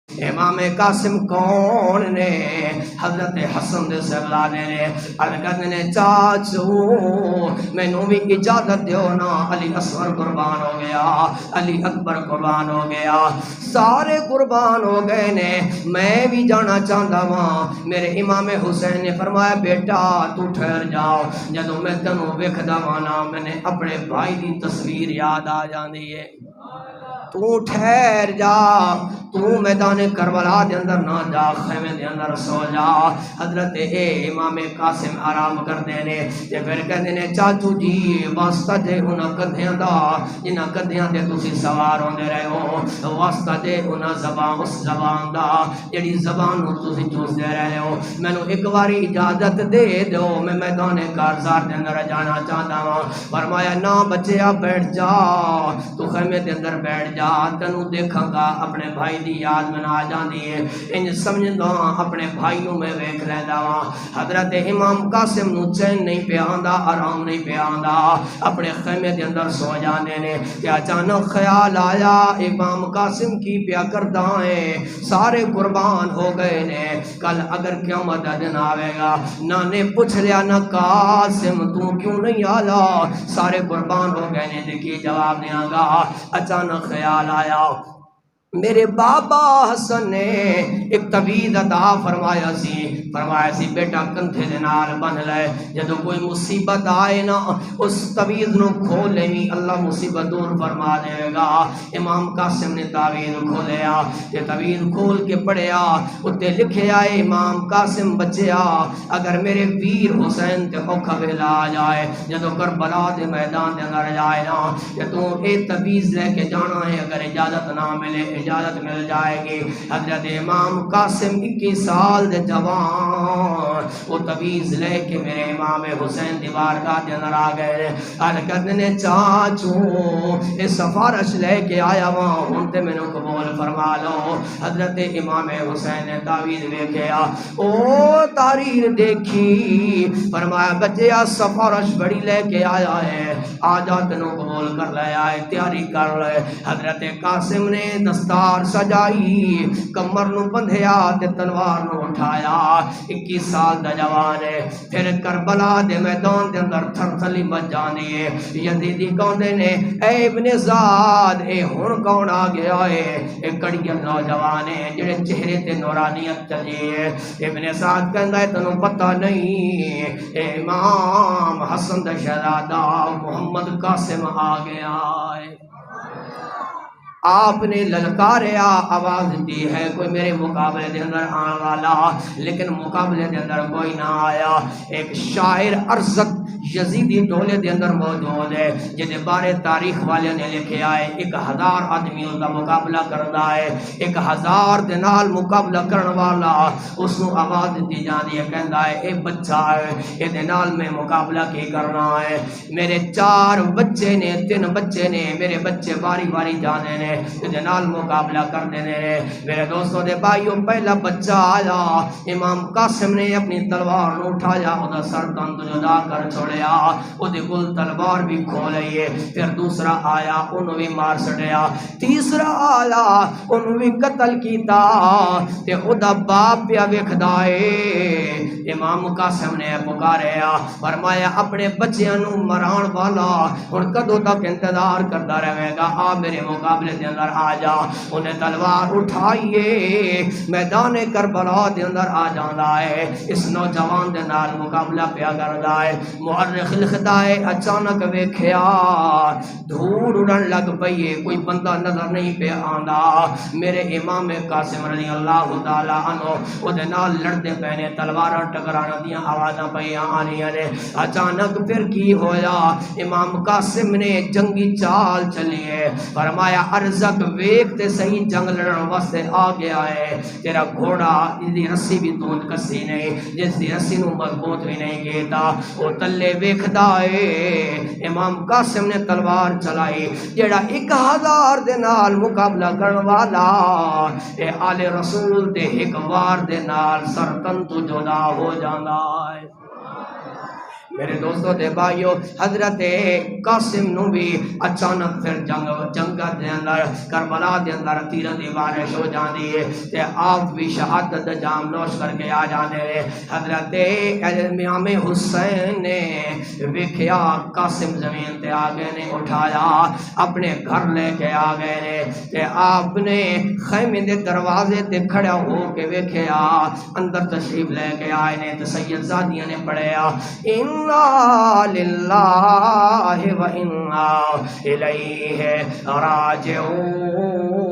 امام قاسم کون نے؟ حضرت حسن دے سرزادے نے عرض نے چاچو مینوں بھی اجازت دیو نا، علی اصغر قربان ہو گیا، علی اکبر قربان ہو گیا، سارے قربان ہو گئے نے، میں بھی جانا چاہتا ہوں۔ میرے امام حسین نے فرمایا بیٹا تو ٹھہر جاؤ، جدوں میں تینوں ویکھدا ہاں نا میں نے اپنے بھائی دی تصویر یاد آ جاندی ہے۔ تو ٹھہر جا، تو میدان کربلا دے اندر نہ جا، خیمے دے اندر سو جا۔ حضرت امام قاسم آرام کردے نے تے پھر کہندے نے چاچو جی واسطہ جے انہاں کندھیاں دا جنہاں کندھیاں تے تسی سوار ہوندے رہے ہو، واسطہ جے انہاں زبان اس زبان دا جڑی زبان نو تسی چوسدے رہے ہو، مینوں ایک واری اجازت دے دو، میں میدان کارزار دے اندر جانا چاہتا ہوں۔ فرمایا نہ بچیا بیٹھ جا، تو خیمے دے اندر بیٹھ جا، تینوں دیکھاں گا اپنے بھائی دی یاد میں آ جاندی ہے، انج سمجھدا ہاں اپنے بھائی نوں میں ویکھ لیندا ہاں۔ حضرت امام قاسم نوں چین نہیں پیا آندا، آرام نہیں پیا آندا، اپنے خیمے دے اندر سو جاندے نے کہ اچانک خیال آیا امام قاسم کی پیا کردا ہے، سارے قربان ہو گئے نے، کل اگر قیامت دا دن آوے گا نہ نے پوچھ لیا نہ قاسم تو کیوں نہیں آیا، سارے قربان ہو گئے نے تے کی جواب دیاں گا۔ اچانک خیال آیا میرے بابا حسن نے ایک تعویذ عطا فرمایا سی بیٹا کندھے دے نال بن لے، جدوں کوئی مصیبت آئے نا اس تعویذ نو کھولے وی اللہ مصیبت دور فرما دے گا۔ امام قاسم نے تعویذ کھولیا تے تعویذ کھول کے پڑھیا، اتے لکھیا ہے امام قاسم بچیا اگر میرے ویر حسین تے اوکھا ویلا آ جائے، جدوں کربلا دے میدان دے اندر جائے نا کہ تو اے تعویذ لے کے جانا ہے، اگر اجازت نہ ملے اجازت مل جائے گی۔ حضرت امام قاسم 21 سال دے جوان وہ تعویذ لے کے میرے امام حسین دیوار کا دے اندر آ گئے، حرکت نے چاچو اے سفارش لے کے آیا وہاں ہن تے مینوں قبول فرما لو۔ حضرت امام حسین نے تعویذ ویکھیا، او تحریر دیکھی، فرمایا بچیا سفارش بڑی لے کے آیا ہے، آ جا تینوں قبول کر لے آئے، تیاری کر لے۔ حضرت قاسم نے دستار سجائی، کمر نو بندھیا تے تلوار نو اٹھایا، 21 سال دا جوان ہے، پھر کربلا دے میدان دے اندر تھر تھلی مچ جاندی ہے۔ یزیدی کہندے نے اے ابن زاد اے ہن کون آ گیا ہے، اے کڑیا نوجوان ہے جڑے چہرے تے نورانیت چلی ہے۔ ابن زاد کہندا ہے تینوں پتہ نہیں اے امام حسن دا شہزادہ محمد قاسم آ گیا ہے۔ آپ نے للکاریا، آواز دی ہے کوئی میرے مقابلے دے اندر آنے والا، لیکن مقابلے دے اندر کوئی نہ آیا۔ ایک شاعر ارزق یزیدی ٹولے دے اندر موجود ہے جدے بارے تاریخ والے نے لکھیا ہے 1000 آدمی اس دا مقابلہ کردا ہے، 1000 دے نال مقابلہ کرن والا اس نو آواز دی جاندی ہے، کہندا ہے اے بچہ ہے اے دے نال میں مقابلہ کی کرنا ہے، میرے 4 بچے نے 3 بچے نے، میرے بچے واری واری جانے نے دے نال مقابلہ کرنے نے۔ میرے دوستوں دے بھائیوں پہلا بچہ آیا، امام قاسم نے اپنی تلوار نو اٹھایا، ادا سر تن جدا کر چھوڑیا، اودے کول تلوار بھی کھولئی ہے، پھر دوسرا آیا انہوں بھی مار سٹیا، تیسرا آیا انہوں بھی قتل کیتا تے ادا باپ پیا ویکھدا اے۔ امام قاسم نے پکاریا، فرمایا اپنے بچیاں نو مران والا ہن کدوں تک انتظار کردا رہے گا، آ میرے مقابلے دے اندر آ جا۔ انہیں تلوار اٹھائیے میدان کربلا دے اندر آ جاندا ہے، اس نوجوان دے نال مقابلہ پیا کردا ہے۔ مورخ لکھدا ہے اچانک ویکھیا دھوڑ اڑن لگ پئی ہے، کوئی بندہ نظر نہیں پیا آندا، میرے امام قاسم رضی اللہ تعالی عنہ او دے نال لڑدے پے نے، تلواراں ٹکرانا دیاں آوازاں پیاں آنیاں نے۔ اچانک پھر کی ہویا، امام قاسم نے جنگی چال چلی ہے، فرمایا ارزق ویکھ تے صحیح جنگ لڑن واسطے آ گیا ہے، تیرا گھوڑا اس دی رسی بھی توند کسی نہیں، جس دی رسی نو مضبوط بھی نہیں کیتا، او تلے ویکھدا اے۔ امام قاسم نے تلوار چلائی، جیڑا 1000 دے نال مقابلہ کرن والا اے آل رسول دے ایک وار دے نال سر تن تو جدا ہو جاندا ہے۔ میرے دوستوں تے بھائیو حضرت قاسم نو بھی اچانک پھر جنگ دے اندر کربلا دے اندر تیراں دی بارش ہو جاندی ہے تے آپ بھی شہادت دا جام نوش کر کے آ جاندے نے حضرت امام حسین نے ویکھیا قاسم زمین تے آ گئے نے اٹھایا اپنے گھر لے کے آ گئے نے تے آپ نے خیمے دے دروازے تے کھڑا ہو کے ویکھیا اندر تشریف لے کے آئے نے تے سید زادیاں نے پڑھیا انا للہ و انا الیہ راجعون